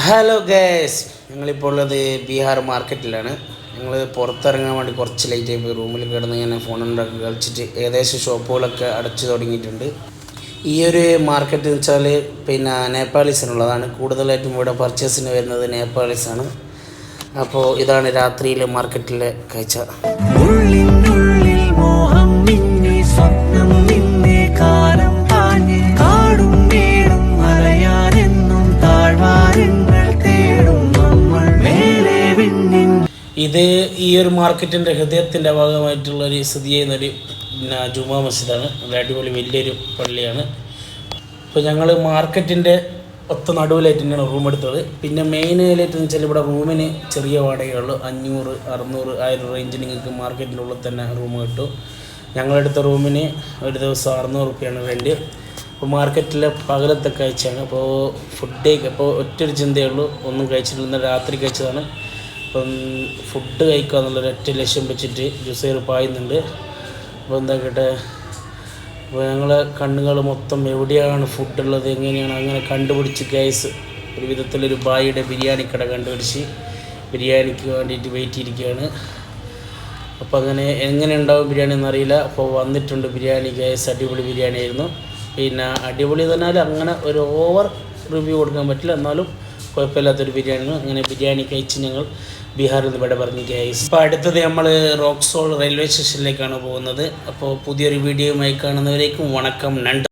Hello guys, ഞങ്ങളിപ്പോൾ ഉള്ളത് ബീഹാർ മാർക്കറ്റിലാണ്. ഞങ്ങൾ പുറത്തിറങ്ങാൻ വേണ്ടി കുറച്ച് ലേറ്റായി പോയി. റൂമിൽ കിടന്ന് ഇങ്ങനെ ഫോണുണ്ടാക്കി കളിച്ചിട്ട് ഏകദേശം ഷോപ്പുകളൊക്കെ അടച്ചു തുടങ്ങിയിട്ടുണ്ട്. ഈ ഒരു മാർക്കറ്റ് എന്ന് വെച്ചാൽ നേപ്പാളീസിനുള്ളതാണ്. കൂടുതലായിട്ടും ഇവിടെ പർച്ചേസിന് വരുന്നത് നേപ്പാളീസാണ്. അപ്പോൾ ഇതാണ് രാത്രിയിലെ മാർക്കറ്റിലെ കാഴ്ച. ഇത് ഈ ഒരു മാർക്കറ്റിൻ്റെ ഹൃദയത്തിൻ്റെ ഭാഗമായിട്ടുള്ളൊരു സ്ഥിതി ചെയ്യുന്നൊരു ജുമാ മസ്ജിദാണ്. നല്ല അടിപൊളി വലിയൊരു പള്ളിയാണ്. അപ്പോൾ ഞങ്ങൾ മാർക്കറ്റിൻ്റെ ഒത്ത നടുവിലായിട്ട് തന്നെയാണ് റൂം എടുത്തത്. പിന്നെ മെയിൻ ആയിട്ട് വെച്ചാൽ ഇവിടെ റൂമിന് ചെറിയ വാടകയുള്ളൂ. 500, 600, 1000 റേഞ്ച് നിങ്ങൾക്ക് മാർക്കറ്റിൻ്റെ ഉള്ളിൽ തന്നെ റൂം കിട്ടും. ഞങ്ങളെടുത്ത റൂമിന് ഒരു ദിവസം 600 റുപ്യാണ് റെൻറ്റ്. അപ്പോൾ മാർക്കറ്റിലെ പകലത്തെ കാഴ്ചയാണ്. അപ്പോൾ ഇപ്പോൾ ഒറ്റൊരു ചിന്തയുള്ളൂ, ഒന്നും കഴിച്ചിട്ടില്ല. രാത്രി കഴിച്ചതാണ്. അപ്പം ഫുഡ് കഴിക്കുക എന്നുള്ളൊരു ഒറ്റ ലക്ഷ്യം വെച്ചിട്ട് ജ്യൂസേർ പായുന്നുണ്ട്. അപ്പോൾ എന്താക്കട്ടെ, അപ്പോൾ ഞങ്ങളെ കണ്ണുകൾ മൊത്തം എവിടെയാണ് ഫുഡുള്ളത്, എങ്ങനെയാണ് അങ്ങനെ കണ്ടുപിടിച്ച് ഗൈസ് ഒരു വിധത്തിലൊരു ബായിയുടെ ബിരിയാണി കട കണ്ടുപിടിച്ച് ബിരിയാണിക്ക് വേണ്ടിയിട്ട് വെയിറ്റ് ചെയ്തിരിക്കുകയാണ്. അപ്പോൾ അങ്ങനെ എങ്ങനെ ഉണ്ടാവും ബിരിയാണി എന്നറിയില്ല. അപ്പോൾ വന്നിട്ടുണ്ട് ബിരിയാണി ഗൈസ്. അടിപൊളി ബിരിയാണി ആയിരുന്നു. പിന്നെ അടിപൊളി തന്നാൽ അങ്ങനെ ഒരു ഓവർ റിവ്യൂ കൊടുക്കാൻ പറ്റില്ല, എന്നാലും കുഴപ്പമില്ലാത്തൊരു ബിരിയാണിയാണ്. അങ്ങനെ ബിരിയാണി കഴിച്ച് ഞങ്ങൾ ബീഹാറിൽ നിന്ന് ഇവിടെ പറഞ്ഞു ഗൈസ്. അപ്പോൾ അടുത്തത് നമ്മൾ റോക്സോൾ റെയിൽവേ സ്റ്റേഷനിലേക്കാണ് പോകുന്നത്. അപ്പോൾ പുതിയൊരു വീഡിയോയുമായി കാണുന്നവരേക്കും വണക്കം. നന്ദി.